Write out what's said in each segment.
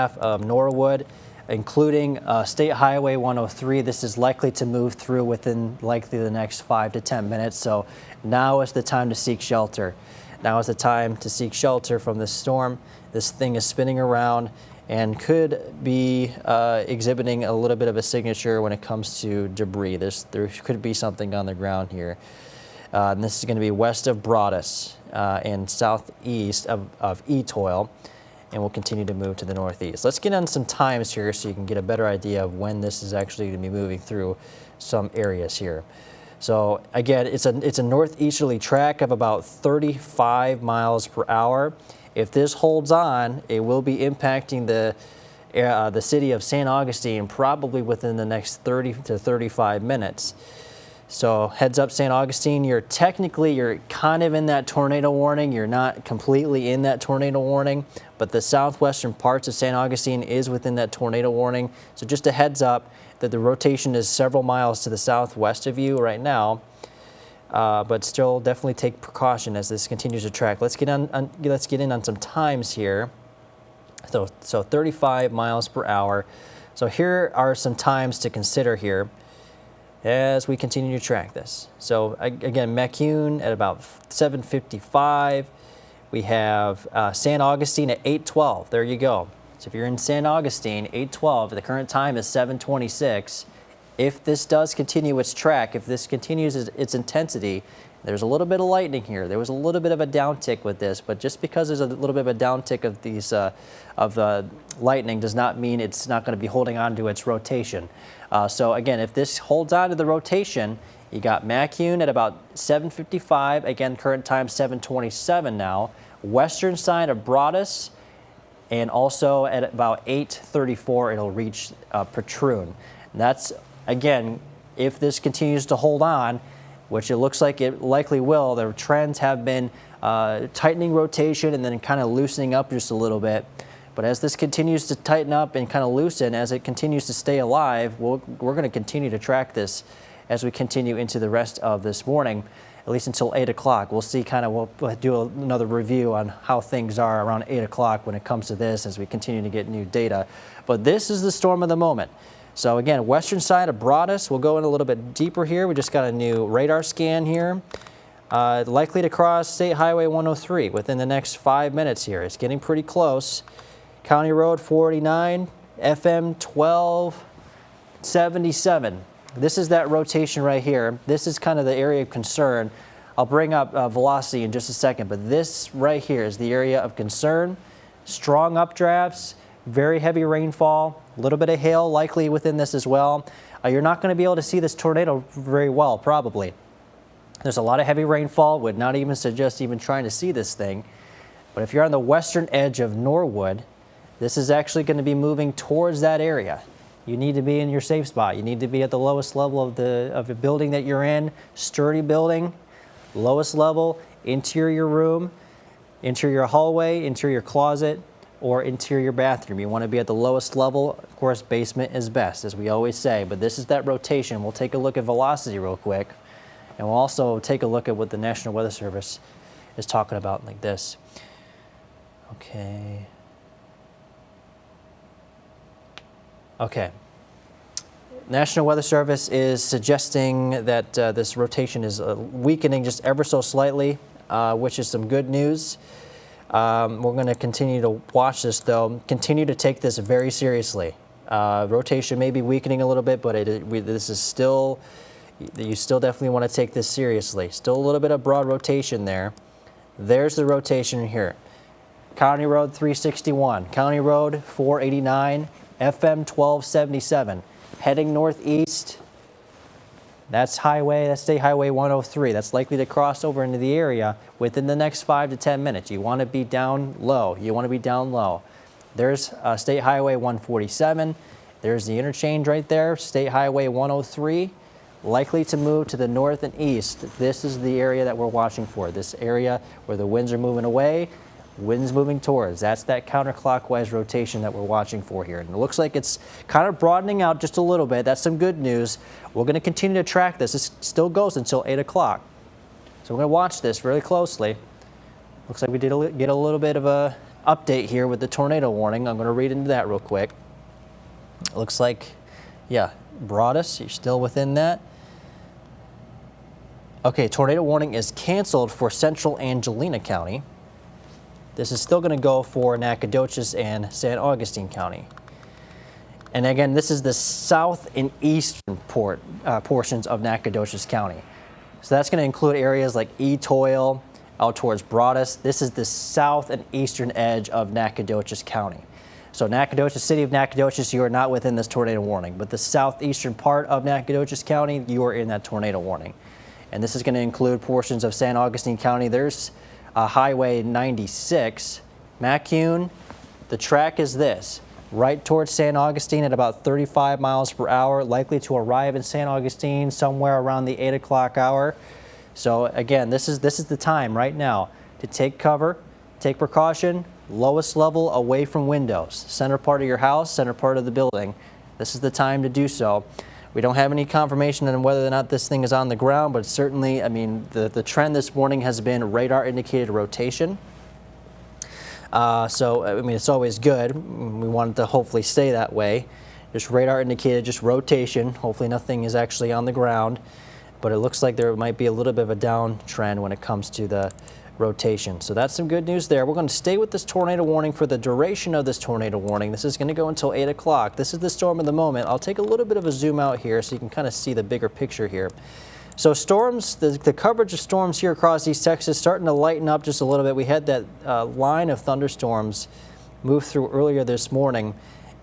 half of Norwood, including State Highway 103. This is likely to move through within likely the next 5 to 10 minutes. So now is the time to seek shelter. Now is the time to seek shelter from this storm. This thing is spinning around and could be exhibiting a little bit of a signature when it comes to debris. There could be something on the ground here. And this is going to be west of Broadus and southeast of Etoile, and we'll continue to move to the northeast. Let's get on some times here so you can get a better idea of when this is actually going to be moving through some areas here. So again, it's a northeasterly track of about 35 miles per hour. If this holds on, it will be impacting the city of St. Augustine probably within the next 30 to 35 minutes. So heads up, St. Augustine, you're kind of in that tornado warning. You're not completely in that tornado warning, but the southwestern parts of St. Augustine is within that tornado warning. So just a heads up that the rotation is several miles to the southwest of you right now, but still definitely take precaution as this continues to track. Let's get in on some times here. So 35 miles per hour. So here are some times to consider here as we continue to track this. So again, McCune at about 7:55. We have St. Augustine at 8:12. There you go. So if you're in St. Augustine, 8:12, the current time is 7:26. If this does continue its track, if this continues its intensity, there's a little bit of lightning here. There was a little bit of a downtick with this, but just because there's a little bit of a downtick of these lightning does not mean it's not going to be holding on to its rotation. So again, if this holds on to the rotation, you got McCune at about 7:55. Again, current time 7:27 now. Western side of Broadus, and also at about 8:34, it'll reach Patroon. That's, again, if this continues to hold on, which it looks like it likely will. The trends have been tightening rotation and then kind of loosening up just a little bit. But as this continues to tighten up and kind of loosen, as it continues to stay alive, we're going to continue to track this as we continue into the rest of this morning, at least until 8 o'clock. We'll see we'll do another review on how things are around 8 o'clock when it comes to this as we continue to get new data. But this is the storm of the moment. So again, western side of Broadus, we'll go in a little bit deeper here. We just got a new radar scan here. Likely to cross State Highway 103 within the next 5 minutes here. It's getting pretty close. County Road 489, FM 1277. This is that rotation right here. This is kind of the area of concern. I'll bring up velocity in just a second, but this right here is the area of concern. Strong updrafts, very heavy rainfall, a little bit of hail likely within this as well. You're not going to be able to see this tornado very well, probably. There's a lot of heavy rainfall. Would not even suggest even trying to see this thing. But if you're on the western edge of Norwood, this is actually going to be moving towards that area. You need to be in your safe spot. You need to be at the lowest level of the building that you're in. Sturdy building, lowest level, interior room, interior hallway, interior closet, or interior bathroom. You want to be at the lowest level. Of course, basement is best, as we always say, but this is that rotation. We'll take a look at velocity real quick, and we'll also take a look at what the National Weather Service is talking about like this. Okay. National Weather Service is suggesting that this rotation is weakening just ever so slightly, which is some good news. We're going to continue to watch this, though. Continue to take this very seriously. Rotation may be weakening a little bit, but this is still, you still definitely want to take this seriously. Still a little bit of broad rotation there. There's the rotation here. County Road 361, County Road 489, FM 1277, heading northeast. That's State Highway 103. That's likely to cross over into the area within the next 5 to 10 minutes. You want to be down low. There's State Highway 147. There's the interchange right there, State Highway 103. Likely to move to the north and east. This is the area that we're watching for. This area where the winds are moving away, winds moving towards. That's that counterclockwise rotation that we're watching for here. And it looks like it's kind of broadening out just a little bit. That's some good news. We're going to continue to track this. This still goes until 8 o'clock. So we're going to watch this really closely. Looks like we did get a little bit of a update here with the tornado warning. I'm going to read into that real quick. It looks like, yeah, Broadus, you're still within that. Okay, tornado warning is canceled for central Angelina County. This is still going to go for Nacogdoches and San Augustine County. And again, this is the south and eastern portions of Nacogdoches County. So that's going to include areas like Etoile, out towards Broadus. This is the south and eastern edge of Nacogdoches County. So Nacogdoches, city of Nacogdoches, you are not within this tornado warning, but the southeastern part of Nacogdoches County, you are in that tornado warning. And this is going to include portions of San Augustine County. There's Highway 96, Macune. The track is this, right towards San Augustine at about 35 miles per hour, likely to arrive in San Augustine somewhere around the 8 o'clock hour. So again, this is the time right now to take cover, take precaution, lowest level away from windows, center part of your house, center part of the building. This is the time to do so. We don't have any confirmation on whether or not this thing is on the ground, but certainly, I mean, the trend this morning has been radar indicated rotation. So, I mean, it's always good. We want it to hopefully stay that way. Just radar indicated, just rotation. Hopefully nothing is actually on the ground, but it looks like there might be a little bit of a downtrend when it comes to the rotation. So that's some good news there. We're going to stay with this tornado warning for the duration of this tornado warning. This is going to go until 8 o'clock. This is the storm of the moment. I'll take a little bit of a zoom out here so you can kind of see the bigger picture here. So storms, the coverage of storms here across East Texas starting to lighten up just a little bit. We had that line of thunderstorms move through earlier this morning,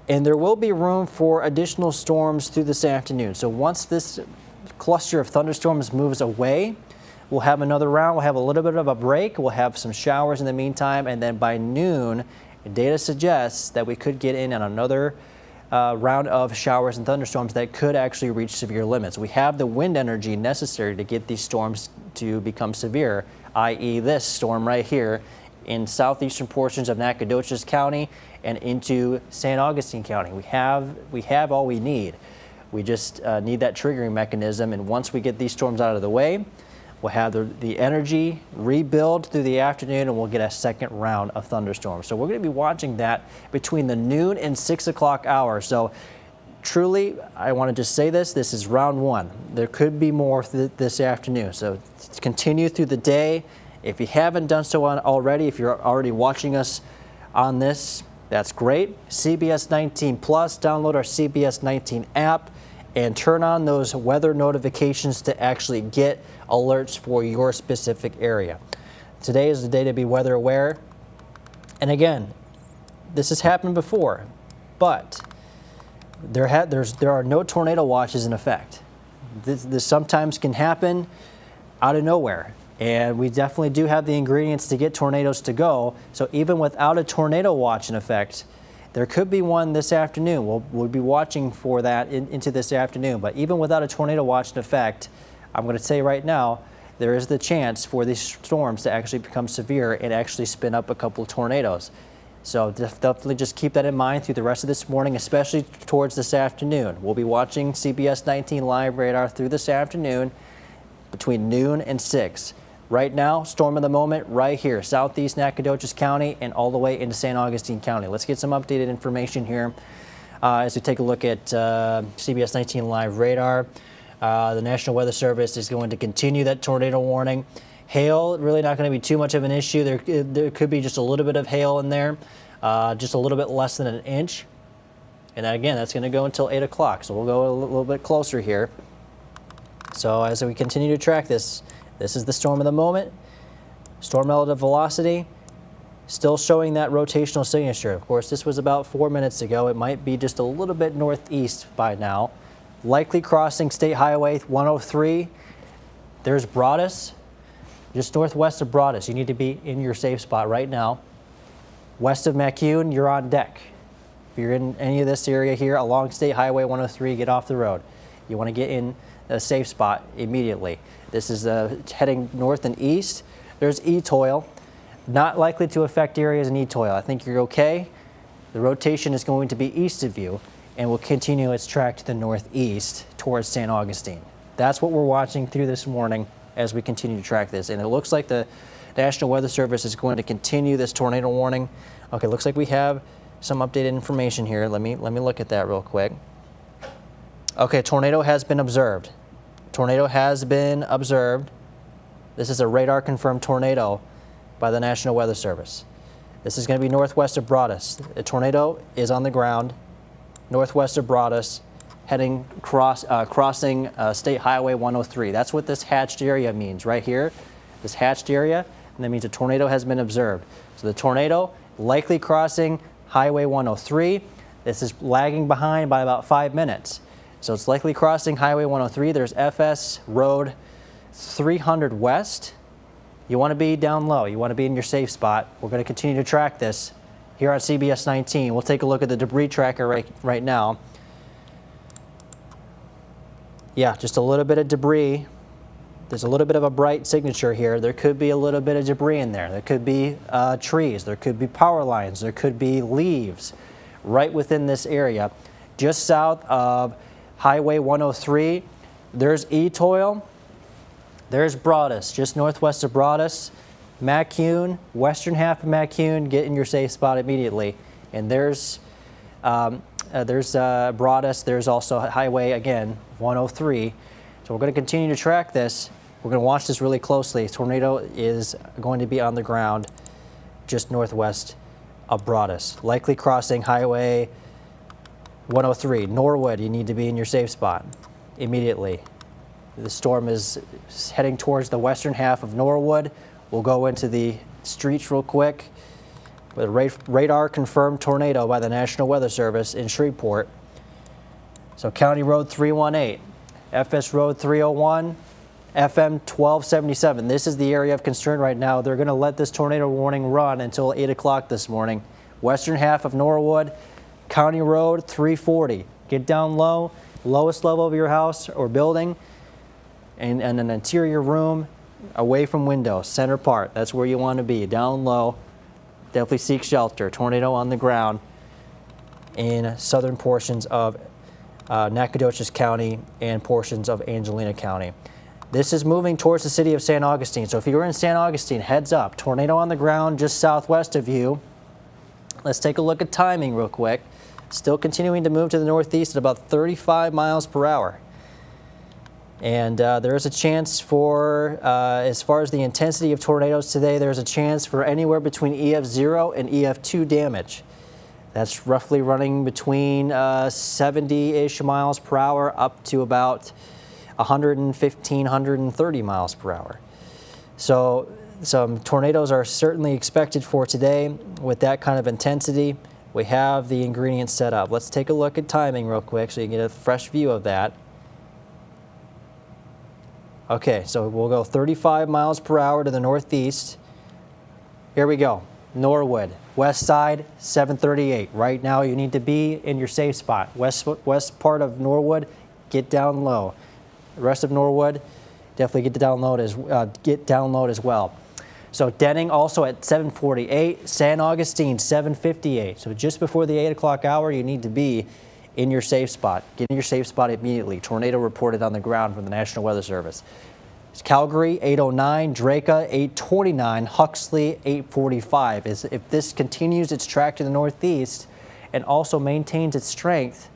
and there will be room for additional storms through this afternoon. So once this cluster of thunderstorms moves away, we'll have another round. We'll have a little bit of a break. We'll have some showers in the meantime. And then by noon, data suggests that we could get in on another round of showers and thunderstorms that could actually reach severe limits. We have the wind energy necessary to get these storms to become severe, i.e. this storm right here in southeastern portions of Nacogdoches County and into San Augustine County. We have all we need. We just need that triggering mechanism. And once we get these storms out of the way, we'll have the energy rebuild through the afternoon, and we'll get a second round of thunderstorms. So we're going to be watching that between the noon and 6 o'clock hour. So truly, I want to just say this is round one. There could be more this afternoon. So continue through the day. If you haven't done so already, if you're already watching us on this, that's great. CBS19 Plus, download our CBS19 app and turn on those weather notifications to actually get alerts for your specific area. Today is the day to be weather aware. And again, this has happened before, but there are no tornado watches in effect. This sometimes can happen out of nowhere, and we definitely do have the ingredients to get tornadoes to go. So even without a tornado watch in effect, there could be one this afternoon. We'll be watching for that into this afternoon. But even without a tornado watch in effect, I'm going to say right now, there is the chance for these storms to actually become severe and actually spin up a couple of tornadoes. So definitely just keep that in mind through the rest of this morning, especially towards this afternoon. We'll be watching CBS19 live radar through this afternoon between noon and 6. Right now, storm of the moment right here, southeast Nacogdoches County and all the way into San Augustine County. Let's get some updated information here as we take a look at CBS 19 live radar. The National Weather Service is going to continue that tornado warning. Hail, really not going to be too much of an issue. There could be just a little bit of hail in there, just a little bit less than an inch. And again, that's going to go until 8 o'clock. So we'll go a little bit closer here. So as we continue to track this, this is the storm of the moment. Storm relative velocity, still showing that rotational signature. Of course, this was about 4 minutes ago. It might be just a little bit northeast by now. Likely crossing State Highway 103. There's Broadus, just northwest of Broadus. You need to be in your safe spot right now. West of Macune, you're on deck. If you're in any of this area here along State Highway 103, get off the road. You want to get in a safe spot immediately. This is heading north and east. There's Etoile. Not likely to affect areas in Etoile. I think you're okay. The rotation is going to be east of you and will continue its track to the northeast towards San Augustine. That's what we're watching through this morning as we continue to track this. And it looks like the National Weather Service is going to continue this tornado warning. Okay, looks like we have some updated information here. Let me look at that real quick. Okay, tornado has been observed. Tornado has been observed. This is a radar confirmed tornado by the National Weather Service. This is going to be northwest of Broadus. The tornado is on the ground northwest of Broadus, heading crossing State Highway 103. That's what this hatched area means right here. This hatched area, and that means a tornado has been observed. So the tornado likely crossing Highway 103. This is lagging behind by about 5 minutes. So it's likely crossing Highway 103. There's FS Road 300 West. You want to be down low. You want to be in your safe spot. We're going to continue to track this here on CBS 19. We'll take a look at the debris tracker right now. Yeah, just a little bit of debris. There's a little bit of a bright signature here. There could be a little bit of debris in there. There could be trees. There could be power lines. There could be leaves right within this area. Just south of Highway 103, there's Etoile. There's Broadus, just northwest of Broadus. Macune, western half of Macune, get in your safe spot immediately. And there's Broadus. There's also Highway, again, 103. So we're going to continue to track this. We're going to watch this really closely. Tornado is going to be on the ground just northwest of Broadus, likely crossing Highway 103. Norwood, you need to be in your safe spot immediately. The storm is heading towards the western half of Norwood. We'll go into the streets real quick. With a radar confirmed tornado by the National Weather Service in Shreveport. So County Road 318, FS Road 301, FM 1277. This is the area of concern right now. They're going to let this tornado warning run until 8 o'clock this morning. Western half of Norwood, County Road 340. Get down low, lowest level of your house or building, and an interior room away from windows, center part. That's where you want to be, down low. Definitely seek shelter. Tornado on the ground in southern portions of Nacogdoches County and portions of Angelina County. This is moving towards the city of San Augustine. So if you're in San Augustine, heads up. Tornado on the ground just southwest of you. Let's take a look at timing real quick. Still continuing to move to the northeast at about 35 miles per hour. And there is a chance for, as far as the intensity of tornadoes today, there's a chance for anywhere between EF0 and EF2 damage. That's roughly running between 70-ish miles per hour up to about 115, 130 miles per hour. So some tornadoes are certainly expected for today with that kind of intensity. We have the ingredients set up. Let's take a look at timing real quick so you can get a fresh view of that. Okay, so we'll go 35 miles per hour to the northeast. Here we go. Norwood, west side, 738. Right now you need to be in your safe spot. West part of Norwood, get down low. The rest of Norwood, definitely get down low as well. So Denning also at 748, San Augustine 758. So just before the 8 o'clock hour, you need to be in your safe spot. Get in your safe spot immediately. Tornado reported on the ground from the National Weather Service. It's Calgary 809, Draca 829, Huxley 845. If this continues its track to the northeast and also maintains its strength,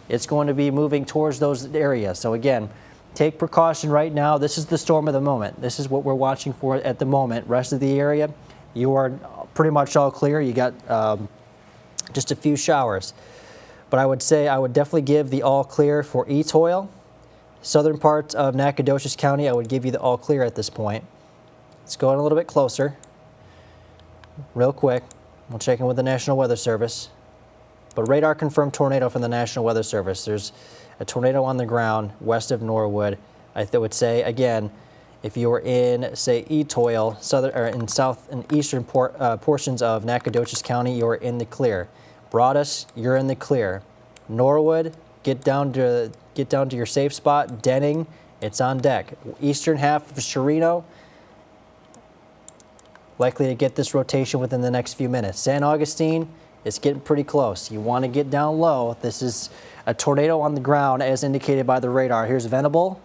it's going to be moving towards those areas. So again, take precaution right now. This is the storm of the moment. This is what we're watching for at the moment. Rest of the area, you are pretty much all clear. You got just a few showers. But I would say I would definitely give the all clear for Etoile. Southern parts of Nacogdoches County, I would give you the all clear at this point. Let's go in a little bit closer. Real quick, we'll check in with the National Weather Service. But radar confirmed tornado from the National Weather Service. There's a tornado on the ground west of Norwood. I would say, again, if you were in, say, Etoile, southern or in south and eastern portions of Nacogdoches County, you are in the clear. Broadus, you're in the clear. Norwood, get down to your safe spot. Denning, it's on deck. Eastern half of Chirino, likely to get this rotation within the next few minutes. San Augustine, it's getting pretty close. You want to get down low. This is a tornado on the ground as indicated by the radar. Here's Venable,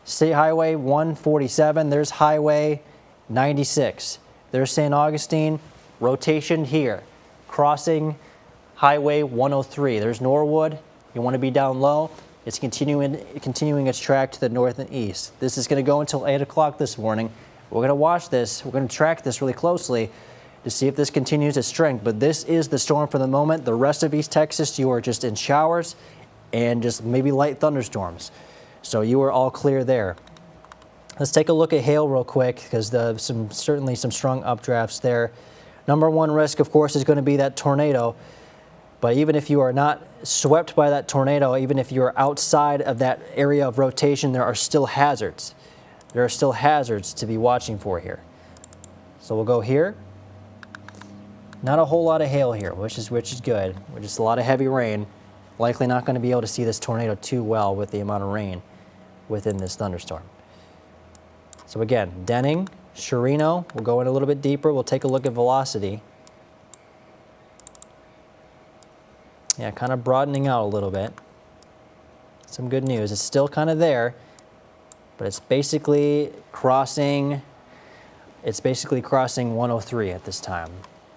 State Highway 147. There's Highway 96. There's St. Augustine, rotation here, crossing Highway 103. There's Norwood. You want to be down low. It's continuing its track to the north and east. This is going to go until 8 o'clock this morning. We're going to watch this. We're going to track this really closely to see if this continues its strength. But this is the storm for the moment. The rest of East Texas, you are just in showers and just maybe light thunderstorms. So you are all clear there. Let's take a look at hail real quick, because certainly some strong updrafts there. Number one risk, of course, is going to be that tornado. But even if you are not swept by that tornado, even if you are outside of that area of rotation, there are still hazards. There are still hazards to be watching for here. So we'll go here. Not a whole lot of hail here, which is good. Just a lot of heavy rain. Likely not going to be able to see this tornado too well with the amount of rain within this thunderstorm. So again, Denning, Chirino, we'll go in a little bit deeper. We'll take a look at velocity. Yeah, kind of broadening out a little bit. Some good news. It's still kind of there, but it's basically crossing 103 at this time.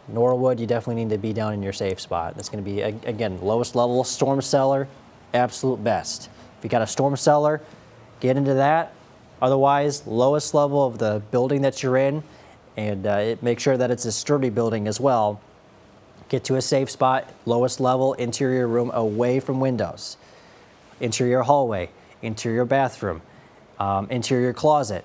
Norwood, you definitely need to be down in your safe spot. That's going to be, again, lowest level, storm cellar, absolute best. If you got a storm cellar, get into that. Otherwise, lowest level of the building that you're in, and make sure that it's a sturdy building as well. Get to a safe spot, lowest level, interior room away from windows, interior hallway, interior bathroom, interior closet.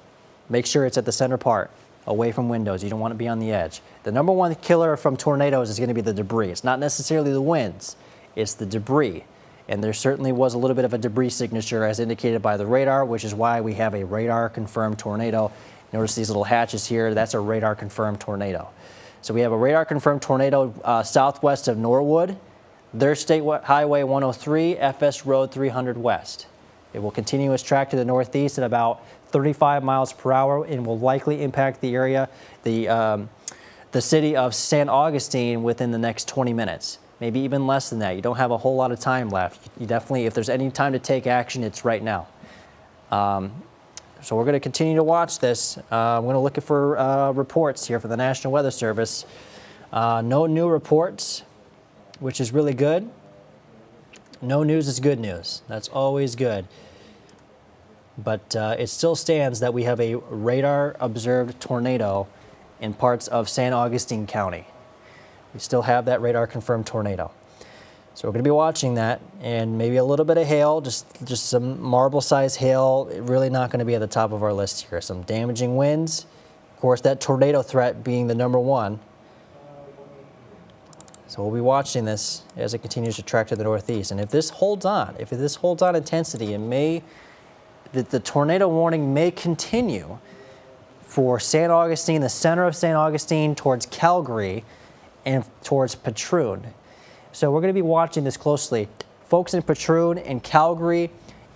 Make sure it's at the center part, away from windows. You don't want to be on the edge. The number one killer from tornadoes is going to be the debris. It's not necessarily the winds, it's the debris. And there certainly was a little bit of a debris signature as indicated by the radar, which is why we have a radar confirmed tornado. Notice these little hatches here, that's a radar confirmed tornado. So we have a radar confirmed tornado southwest of Norwood. There's State Highway 103, FS Road 300 West. It will continue its track to the northeast at about 35 miles per hour and will likely impact the area, the city of St. Augustine within the next 20 minutes. Maybe even less than that. You don't have a whole lot of time left. You definitely, if there's any time to take action, it's right now. So we're going to continue to watch this. I'm going to look for reports here for the National Weather Service. No new reports, which is really good. No news is good news. That's always good. But it still stands that we have a radar observed tornado in parts of St. Augustine County. We still have that radar confirmed tornado. So we're going to be watching that, and maybe a little bit of hail, just some marble-sized hail. Really not going to be at the top of our list here. Some damaging winds. Of course, that tornado threat being the number one. So we'll be watching this as it continues to track to the northeast. And if this holds on, intensity, the tornado warning may continue for St. Augustine, the center of St. Augustine, towards Calgary, and towards Patroon. So we're going to be watching this closely. Folks in Patroon and Calgary,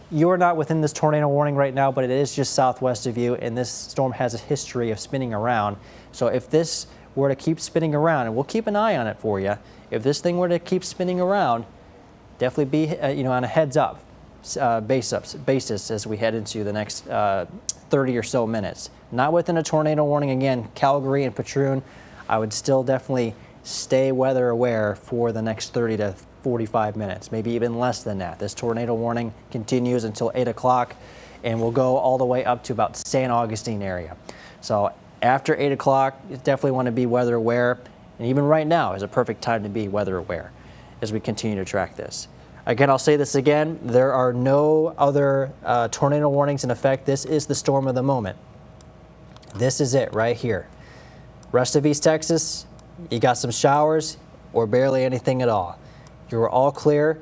you're not within this tornado warning right now, but it is just southwest of you, and this storm has a history of spinning around. So if this were to keep spinning around, and we'll keep an eye on it for you, if this thing were to keep spinning around, definitely be on a heads-up basis as we head into the next 30 or so minutes. Not within a tornado warning. Again, Calgary and Patroon, I would still definitely stay weather aware for the next 30 to 45 minutes, maybe even less than that. This tornado warning continues until 8 o'clock and will go all the way up to about St. Augustine area. So after 8 o'clock, you definitely want to be weather aware. And even right now is a perfect time to be weather aware as we continue to track this. Again, I'll say this again, there are no other tornado warnings in effect. This is the storm of the moment. This is it right here. Rest of East Texas, you got some showers or barely anything at all. You're all clear.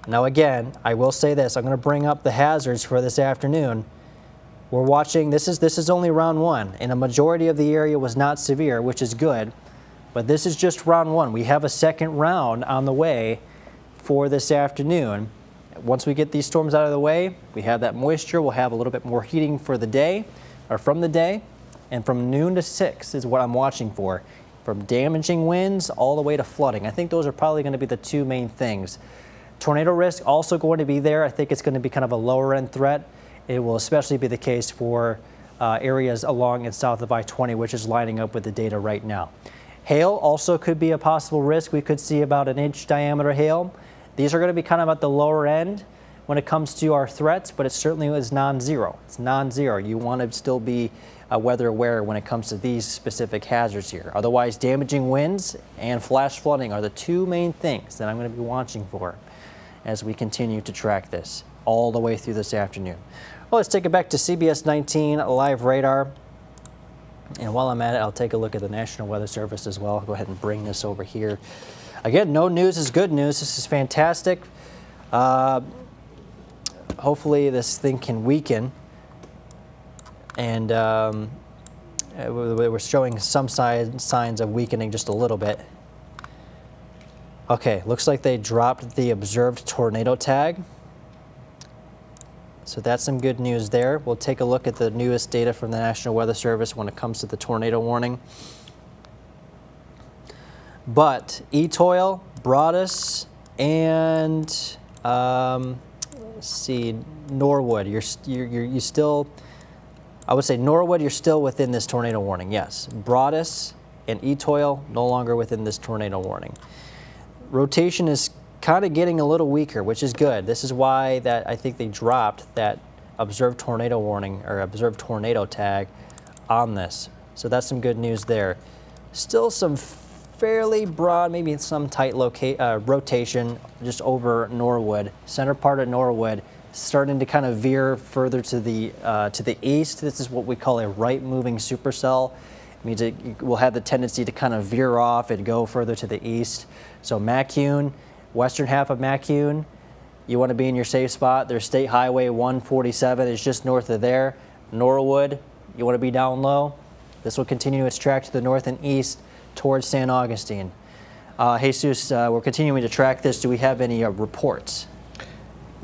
Now again, I will say this, I'm going to bring up the hazards for this afternoon. We're watching, this is only round one, and a majority of the area was not severe, which is good, but this is just round one. We have a second round on the way for this afternoon. Once we get these storms out of the way, we have that moisture, we'll have a little bit more heating for the day, or from the day, and from noon to 6 is what I'm watching for. From damaging winds all the way to flooding. I think those are probably going to be the two main things. Tornado risk also going to be there. I think it's going to be kind of a lower end threat. It will especially be the case for areas along and south of I-20, which is lining up with the data right now. Hail also could be a possible risk. We could see about an inch diameter hail. These are going to be kind of at the lower end when it comes to our threats, but it certainly is non-zero. It's non-zero. You want to still be weather aware when it comes to these specific hazards here. Otherwise, damaging winds and flash flooding are the two main things that I'm going to be watching for as we continue to track this all the way through this afternoon. Well, let's take it back to CBS19 live radar. And while I'm at it, I'll take a look at the National Weather Service as well. I'll go ahead and bring this over here. Again, no news is good news. This is fantastic. Hopefully this thing can weaken. And we're showing some signs of weakening just a little bit. Okay, looks like they dropped the observed tornado tag. So that's some good news there. We'll take a look at the newest data from the National Weather Service when it comes to the tornado warning. But Etoile, Broadus, and let's see, Norwood, you still, I would say Norwood, you're still within this tornado warning. Yes, Broadus and Etoile no longer within this tornado warning. Rotation is kind of getting a little weaker, which is good. This is why that I think they dropped that observed tornado warning or observed tornado tag on this. So that's some good news there. Still some fairly broad, maybe some tight rotation just over Norwood. Center part of Norwood starting to kind of veer further to the east. This is what we call a right-moving supercell. It means it will have the tendency to kind of veer off and go further to the east. So Macune, western half of Macune, you want to be in your safe spot. There's State Highway 147 is just north of there. Norwood, you want to be down low. This will continue its track to the north and east towards San Augustine. Jesus, we're continuing to track this. Do we have any reports?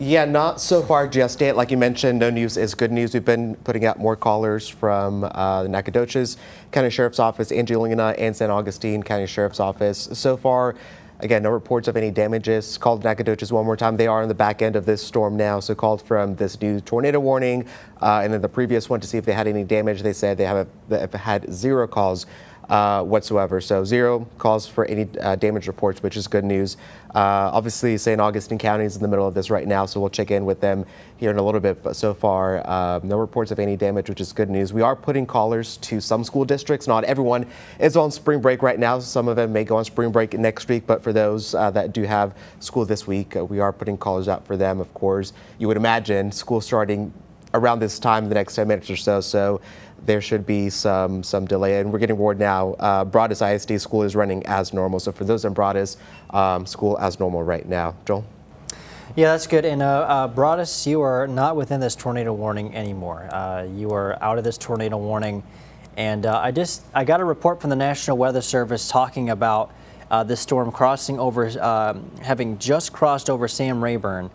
Yeah, not so far just yet. Like you mentioned, no news is good news. We've been putting out more callers from the Nacogdoches County Sheriff's Office, Angelina, and San Augustine County Sheriff's Office. So far, again, no reports of any damages. Called Nacogdoches one more time. They are on the back end of this storm now, so called from this new tornado warning. And then the previous one to see if they had any damage. They said they have had 0 calls whatsoever. So 0 calls for any damage reports, which is good news. Obviously, St. Augustine County is in the middle of this right now, so we'll check in with them here in a little bit. But so far, no reports of any damage, which is good news. We are putting callers to some school districts. Not everyone is on spring break right now. Some of them may go on spring break next week, but for those that do have school this week, we are putting callers out for them, of course. You would imagine school starting around this time in the next 10 minutes or so. So there should be some delay, and we're getting word now. Broadus ISD school is running as normal. So for those in Broadus, school as normal right now. Joel? Yeah, that's good. And Broadus, you are not within this tornado warning anymore. You are out of this tornado warning. And I got a report from the National Weather Service talking about this storm crossing over, having just crossed over Sam Rayburn,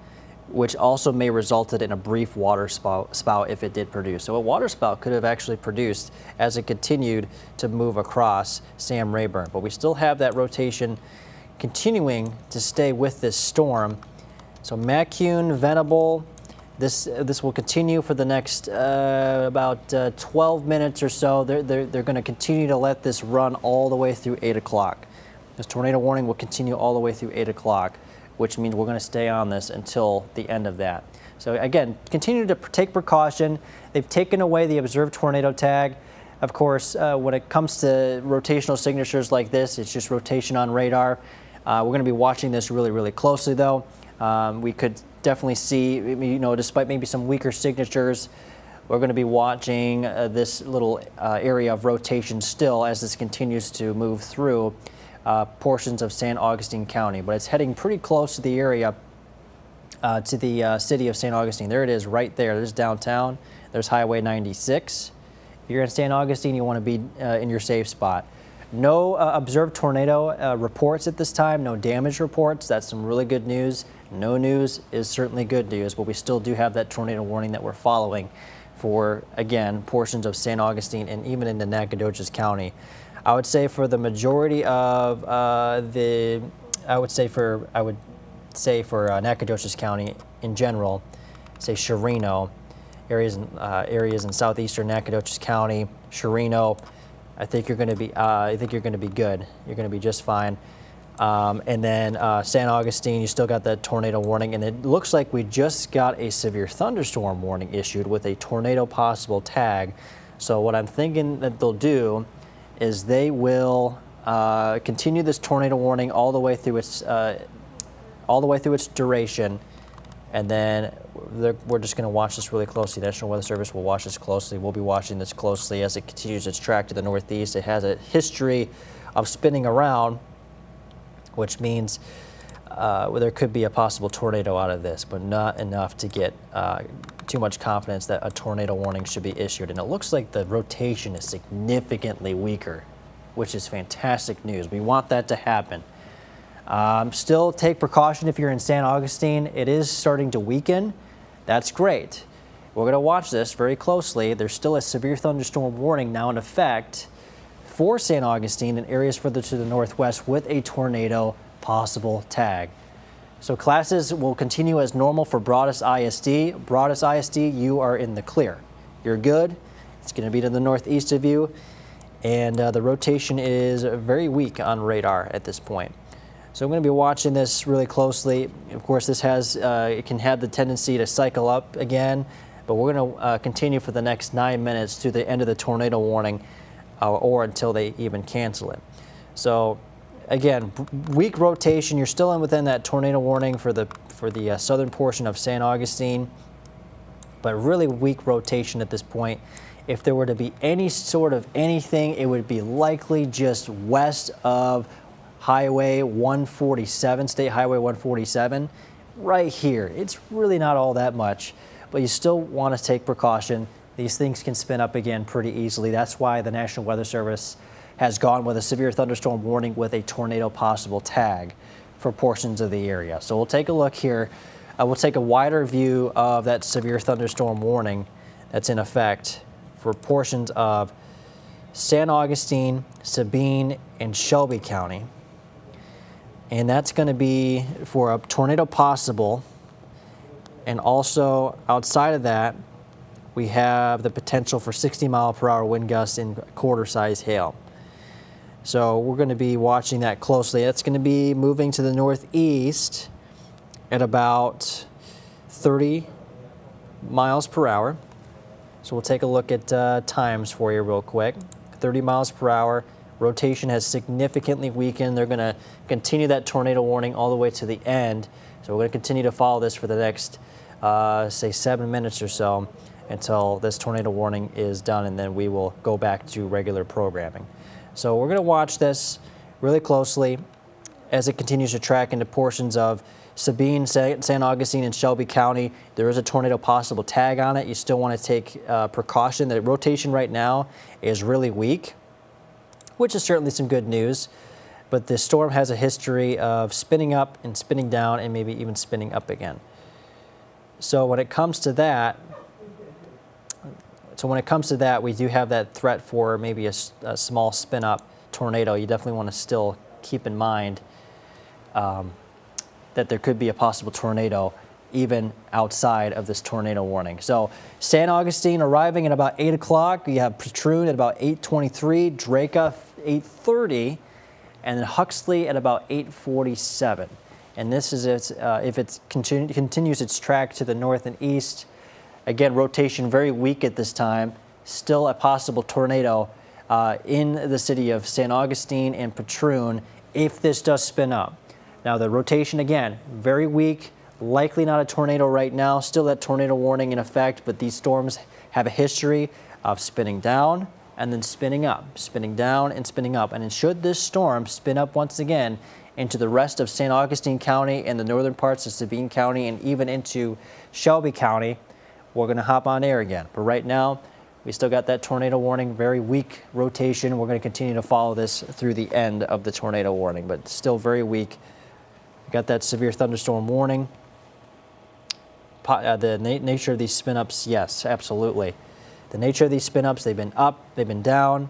which also may resulted in a brief water spout if it did produce. So a water spout could have actually produced as it continued to move across Sam Rayburn. But we still have that rotation continuing to stay with this storm. So Macune, Venable, this will continue for the next about 12 minutes or so. They're going to continue to let this run all the way through 8 o'clock. This tornado warning will continue all the way through 8 o'clock, which means we're going to stay on this until the end of that. So again, continue to take precaution. They've taken away the observed tornado tag. Of course, when it comes to rotational signatures like this, it's just rotation on radar. We're going to be watching this really, really closely, though. We could definitely see, despite maybe some weaker signatures, we're going to be watching this little area of rotation still as this continues to move through portions of San Augustine County, but it's heading pretty close to the area, to the city of St. Augustine. There it is right there. There's downtown. There's Highway 96. If you're in St. Augustine, you want to be in your safe spot. No observed tornado reports at this time, no damage reports. That's some really good news. No news is certainly good news, but we still do have that tornado warning that we're following for, again, portions of St. Augustine and even into Nacogdoches County. I would say for the majority of I would say for Nacogdoches County in general, say Chirino, areas in southeastern Nacogdoches County, Chirino. I think you're going to be good. You're going to be just fine. And then San Augustine, you still got that tornado warning, and it looks like we just got a severe thunderstorm warning issued with a tornado possible tag. So what I'm thinking that they'll do is they will continue this tornado warning all the way through its duration, and then we're just going to watch this really closely. The National Weather Service will watch this closely. We'll be watching this closely as it continues its track to the northeast. It has a history of spinning around, which means there could be a possible tornado out of this, but not enough to get too much confidence that a tornado warning should be issued. And it looks like the rotation is significantly weaker, which is fantastic news. We want that to happen. Still take precaution if you're in San Augustine. It is starting to weaken. That's great. We're going to watch this very closely. There's still a severe thunderstorm warning now in effect for San Augustine and areas further to the northwest with a tornado possible tag. So classes will continue as normal for Broadus ISD. Broadus ISD, you are in the clear. You're good. It's going to be to the northeast of you, and the rotation is very weak on radar at this point. So I'm going to be watching this really closely. Of course, this it can have the tendency to cycle up again, but we're going to continue for the next 9 minutes to the end of the tornado warning, or until they even cancel it. So again, weak rotation. You're still within that tornado warning for the southern portion of San Augustine, but really weak rotation at this point. If there were to be any sort of anything, it would be likely just west of Highway 147, State Highway 147, right here. It's really not all that much, but you still want to take precaution. These things can spin up again pretty easily. That's why the National Weather Service has gone with a severe thunderstorm warning with a tornado possible tag for portions of the area. So we'll take a look here. We'll take a wider view of that severe thunderstorm warning that's in effect for portions of San Augustine, Sabine, and Shelby County. And that's going to be for a tornado possible. And also outside of that, we have the potential for 60-mile-per-hour wind gusts and quarter-size hail. So we're going to be watching that closely. It's going to be moving to the northeast at about 30 miles per hour. So we'll take a look at times for you real quick. 30 miles per hour. Rotation has significantly weakened. They're going to continue that tornado warning all the way to the end. So we're going to continue to follow this for the next, say, 7 minutes or so until this tornado warning is done, and then we will go back to regular programming. So we're going to watch this really closely as it continues to track into portions of Sabine, San Augustine, and Shelby County. There is a tornado possible tag on it. You still want to take precaution. The rotation right now is really weak, which is certainly some good news. But the storm has a history of spinning up and spinning down and maybe even spinning up again. So when it comes to that, we do have that threat for maybe a small spin-up tornado. You definitely want to still keep in mind that there could be a possible tornado even outside of this tornado warning. So San Augustine arriving at about 8 o'clock. You have Patroon at about 8:23, Draca 8:30, and then Huxley at about 8:47. And this is if it continues its track to the north and east. Again, rotation very weak at this time. Still a possible tornado in the city of San Augustine and Patroon if this does spin up. Now the rotation again, very weak, likely not a tornado right now, still that tornado warning in effect, but these storms have a history of spinning down and then spinning up, spinning down and spinning up. And should this storm spin up once again into the rest of San Augustine County and the northern parts of Sabine County and even into Shelby County, we're going to hop on air again. But right now, we still got that tornado warning, very weak rotation. We're going to continue to follow this through the end of the tornado warning, but still very weak. Got that severe thunderstorm warning. The nature of these spin-ups, yes, absolutely. The nature of these spin-ups, they've been up, they've been down.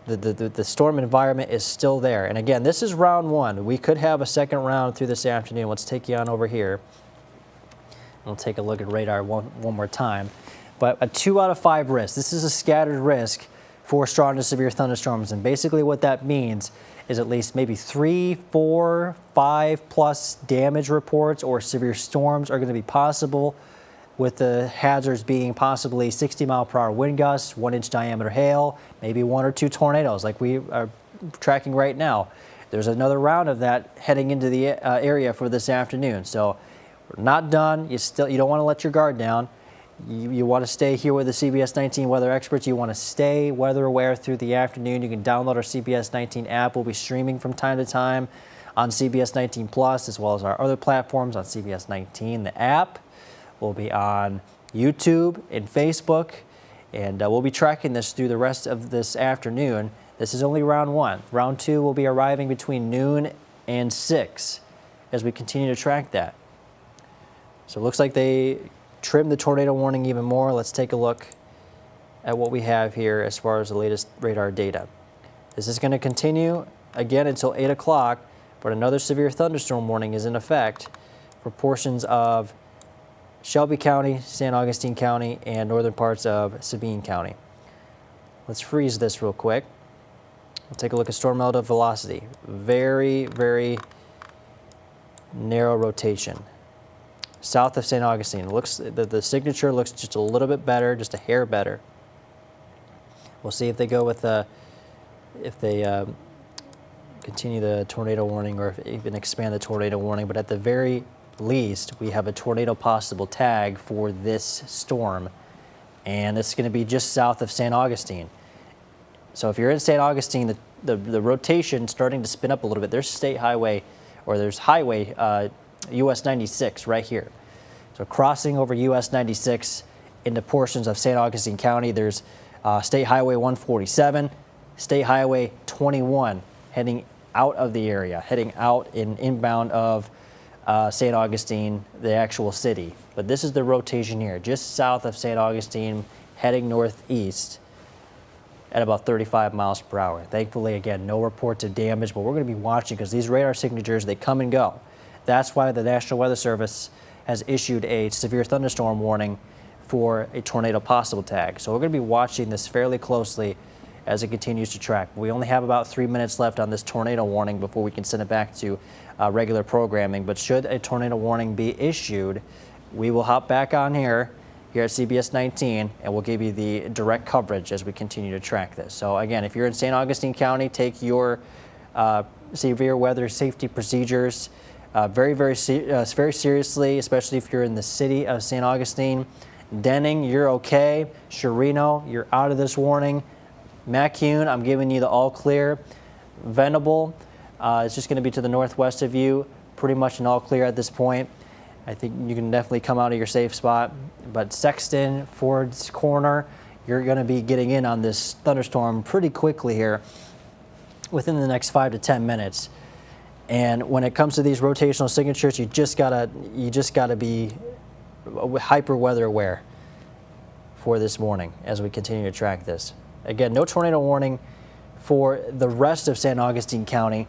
The storm environment is still there. And again, this is round one. We could have a second round through this afternoon. Let's take you on over here. We'll take a look at radar one more time. but a 2 out of 5 risk. This is a scattered risk for strong to severe thunderstorms, and basically what that means is at least maybe 3, 4, 5 plus damage reports or severe storms are going to be possible, with the hazards being possibly 60-mile-per-hour wind gusts, 1-inch diameter hail, maybe 1 or 2 tornadoes like we are tracking right now. There's another round of that heading into the area for this afternoon. So we're not done. You don't want to let your guard down. You want to stay here with the CBS19 weather experts. You want to stay weather aware through the afternoon. You can download our CBS19 app. We'll be streaming from time to time on CBS19 Plus, as well as our other platforms on CBS19. The app will be on YouTube and Facebook, and we'll be tracking this through the rest of this afternoon. This is only round 1. Round 2 will be arriving between noon and 6 as we continue to track that. So it looks like they trimmed the tornado warning even more. Let's take a look at what we have here as far as the latest radar data. This is going to continue again until 8 o'clock, but another severe thunderstorm warning is in effect for portions of Shelby County, San Augustine County, and northern parts of Sabine County. Let's freeze this real quick. We'll take a look at storm relative velocity. Very, very narrow rotation. South of St. Augustine, the signature looks just a little bit better, just a hair better. We'll see if they go with if they continue the tornado warning or if even expand the tornado warning. But at the very least, we have a tornado possible tag for this storm, and it's going to be just south of St. Augustine. So if you're in St. Augustine, the rotation starting to spin up a little bit. There's state highway, or there's highway US 96 right here. So crossing over US 96 into portions of St. Augustine County, there's State Highway 147, State Highway 21 heading out of the area, heading out in inbound of St. Augustine, the actual city. But this is the rotation here, just south of St. Augustine, heading northeast at about 35 miles per hour. Thankfully, again, no reports of damage, but we're going to be watching because these radar signatures, they come and go. That's why the National Weather Service has issued a severe thunderstorm warning for a tornado possible tag. So we're going to be watching this fairly closely as it continues to track. We only have about 3 minutes left on this tornado warning before we can send it back to regular programming. But should a tornado warning be issued, we will hop back on here at CBS 19, and we'll give you the direct coverage as we continue to track this. So again, if you're in St. Augustine County, take your severe weather safety procedures very seriously, especially if you're in the city of St. Augustine. Denning, you're okay. Chirino, you're out of this warning. Macune, I'm giving you the all clear. Venable, it's just going to be to the northwest of you, pretty much an all clear at this point. I think you can definitely come out of your safe spot. But Sexton, Ford's Corner, you're going to be getting in on this thunderstorm pretty quickly here within the next 5 to 10 minutes. And when it comes to these rotational signatures, you just gotta be hyper weather aware for this morning as we continue to track this. Again, no tornado warning for the rest of San Augustine County.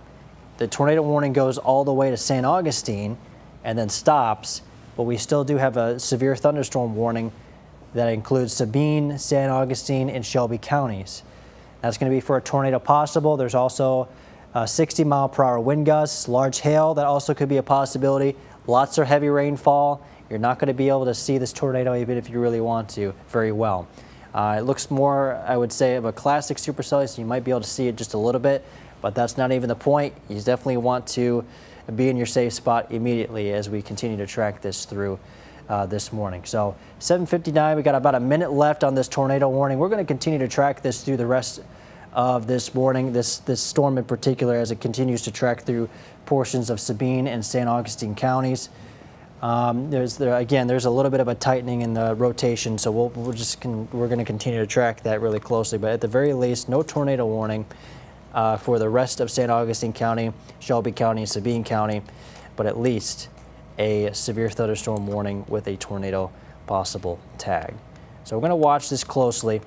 The tornado warning goes all the way to St. Augustine and then stops, but we still do have a severe thunderstorm warning that includes Sabine, San Augustine, and Shelby counties. That's going to be for a tornado possible. There's also 60-mile-per-hour wind gusts, large hail, that also could be a possibility. Lots of heavy rainfall. You're not going to be able to see this tornado even if you really want to very well. It looks more, I would say, of a classic supercell, so you might be able to see it just a little bit, but that's not even the point. You definitely want to be in your safe spot immediately as we continue to track this through this morning. So 7:59, we got about a minute left on this tornado warning. We're going to continue to track this through the rest of this morning, this storm in particular, as it continues to track through portions of Sabine and San Augustine counties. There's a little bit of a tightening in the rotation, so we're going to continue to track that really closely. But at the very least, no tornado warning for the rest of San Augustine County, Shelby County, and Sabine County, but at least a severe thunderstorm warning with a tornado possible tag. So we're going to watch this closely.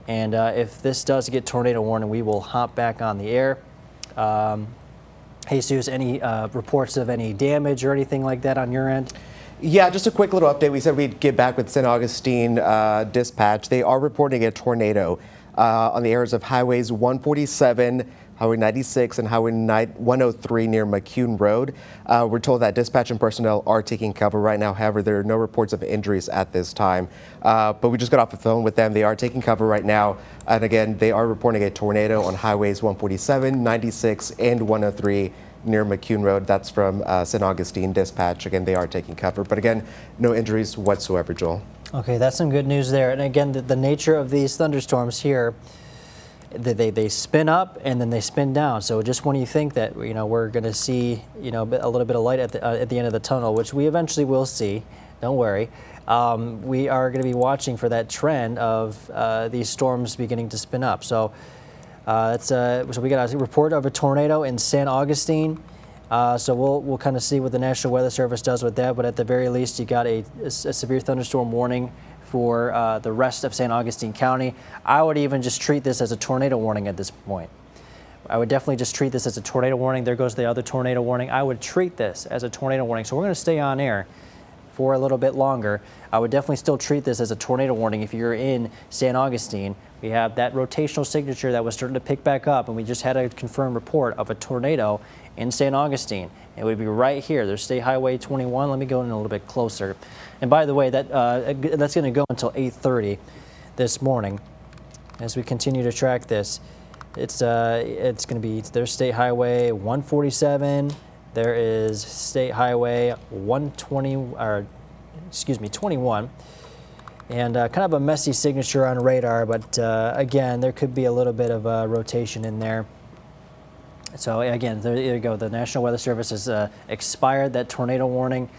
And if this does get tornado warning, we will hop back on the air. Jesus, any reports of any damage or anything like that on your end? Yeah, just a quick little update. We said we'd get back with St. Augustine dispatch. They are reporting a tornado on the areas of highways 147, Highway 96, and Highway 103 near McCune Road. We're told that dispatch and personnel are taking cover right now. However, there are no reports of injuries at this time. But we just got off the phone with them. They are taking cover right now. And again, they are reporting a tornado on highways 147, 96, and 103 near McCune Road. That's from St. Augustine dispatch. Again, they are taking cover. But again, no injuries whatsoever, Joel. Okay, that's some good news there. And again, the nature of these thunderstorms here, they spin up and then they spin down. So just when you think that we're going to see a little bit of light at the end of the tunnel, which we eventually will see, don't worry, we are going to be watching for that trend of these storms beginning to spin up. So so we got a report of a tornado in St. Augustine. So we'll kind of see what the National Weather Service does with that. But at the very least, you got a severe thunderstorm warning for the rest of St. Augustine County. I would even just treat this as a tornado warning at this point. I would definitely just treat this as a tornado warning. There goes the other tornado warning. I would treat this as a tornado warning. So we're going to stay on air for a little bit longer. I would definitely still treat this as a tornado warning if you're in St. Augustine. We have that rotational signature that was starting to pick back up, and we just had a confirmed report of a tornado in St. Augustine. It would be right here. There's State Highway 21. Let me go in a little bit closer. And by the way, that's going to go until 8:30 this morning. As we continue to track this, it's going to be, there's State Highway 147. There is State Highway 21. And kind of a messy signature on radar, but again, there could be a little bit of rotation in there. So again, there you go. The National Weather Service has expired that tornado warning.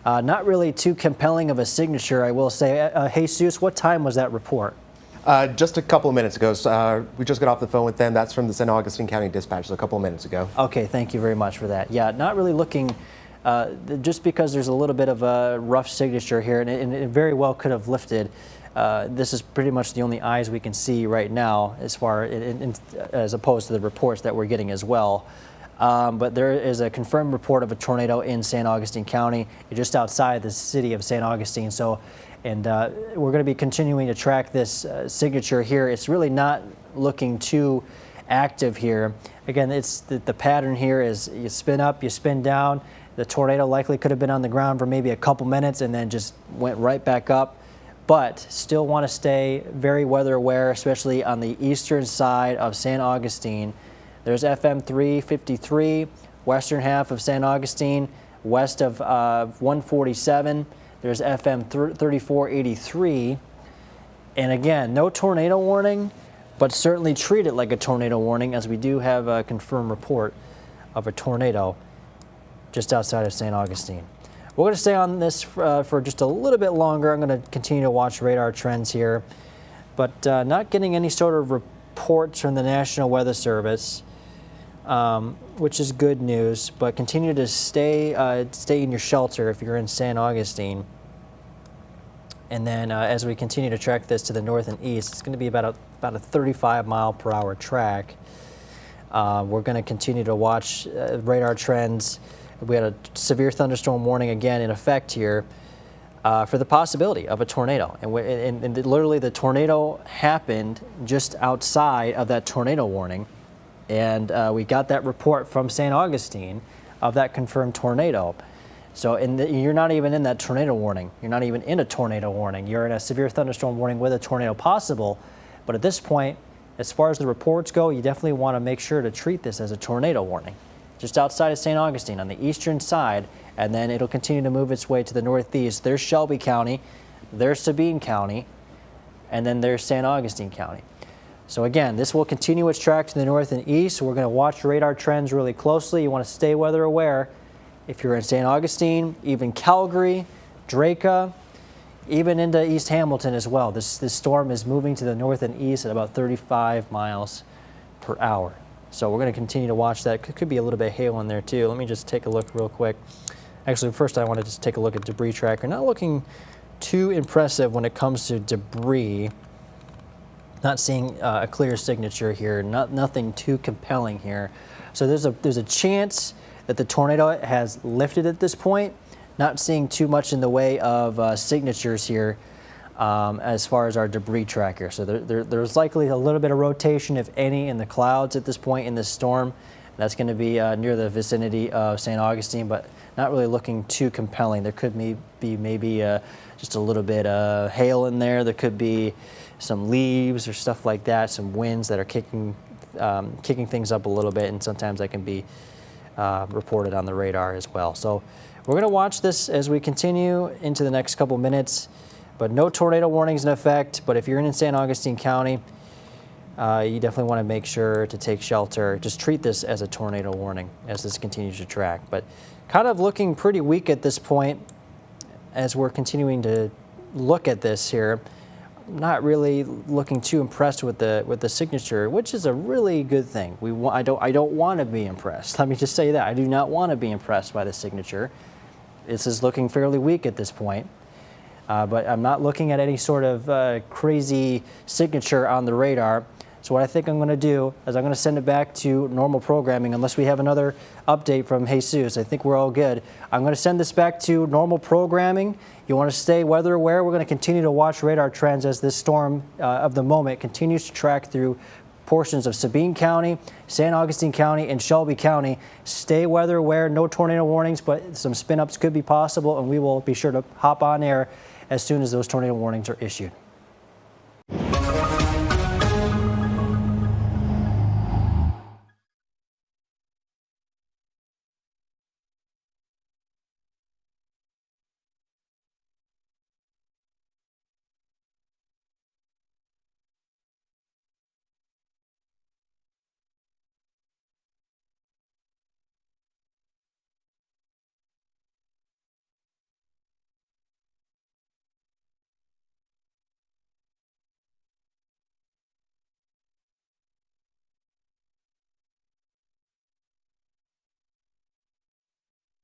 Not really too compelling of a signature, I will say. Jesus, what time was that report? Just a couple of minutes ago. We just got off the phone with them. That's from the St. Augustine County Dispatch, so a couple of minutes ago. Okay, thank you very much for that. Yeah, not really looking, just because there's a little bit of a rough signature here, and it very well could have lifted. This is pretty much the only eyes we can see right now, as opposed to the reports that we're getting as well. But there is a confirmed report of a tornado in St. Augustine County, just outside the city of St. Augustine. So, and we're going to be continuing to track this signature here. It's really not looking too active here. Again, it's the pattern here is you spin up, you spin down. The tornado likely could have been on the ground for maybe a couple minutes and then just went right back up. But still want to stay very weather aware, especially on the eastern side of St. Augustine. There's FM 353, western half of St. Augustine, west of 147. There's FM 3483. And again, no tornado warning, but certainly treat it like a tornado warning, as we do have a confirmed report of a tornado just outside of St. Augustine. We're going to stay on this for just a little bit longer. I'm going to continue to watch radar trends here, but not getting any sort of reports from the National Weather Service, which is good news, but continue to stay in your shelter if you're in St. Augustine. And then as we continue to track this to the north and east, it's going to be about a 35-mile-per-hour track. We're going to continue to watch radar trends. We had a severe thunderstorm warning again in effect here for the possibility of a tornado. And literally the tornado happened just outside of that tornado warning. And we got that report from St. Augustine of that confirmed tornado. So you're not even in that tornado warning. You're not even in a tornado warning. You're in a severe thunderstorm warning with a tornado possible. But at this point, as far as the reports go, you definitely want to make sure to treat this as a tornado warning. Just outside of St. Augustine on the eastern side, and then it'll continue to move its way to the northeast. There's Shelby County, there's Sabine County, and then there's St. Augustine County. So again, this will continue its track to the north and east. We're going to watch radar trends really closely. You want to stay weather aware. If you're in St. Augustine, even Calgary, Draca, even into East Hamilton as well. This storm is moving to the north and east at about 35 miles per hour. So we're going to continue to watch that. Could be a little bit of hail in there too. Let me just take a look real quick. Actually, first I want to just take a look at debris tracker. Not looking too impressive when it comes to debris. Not seeing a clear signature here. Nothing too compelling here. So there's a chance that the tornado has lifted at this point. not seeing too much in the way of signatures here as far as our debris tracker. So there's likely a little bit of rotation, if any, in the clouds at this point in this storm. That's going to be near the vicinity of St. Augustine, but not really looking too compelling. There could be maybe just a little bit of hail in there. There could be some leaves or stuff like that, some winds that are kicking things up a little bit, and sometimes that can be reported on the radar as well. So we're going to watch this as we continue into the next couple minutes, but no tornado warnings in effect. But if you're in St. Augustine County, you definitely want to make sure to take shelter. Just treat this as a tornado warning as this continues to track. But kind of looking pretty weak at this point as we're continuing to look at this here. Not really looking too impressed with the signature, which is a really good thing. I don't want to be impressed. Let me just say that. I do not want to be impressed by the signature. This is looking fairly weak at this point. But I'm not looking at any sort of crazy signature on the radar. So what I think I'm going to do is I'm going to send it back to normal programming unless we have another update from Jesus. I think we're all good. I'm going to send this back to normal programming. You want to stay weather aware. We're going to continue to watch radar trends as this storm of the moment continues to track through portions of Sabine County, St. Augustine County, and Shelby County. Stay weather aware. No tornado warnings, but some spin-ups could be possible, and we will be sure to hop on air as soon as those tornado warnings are issued.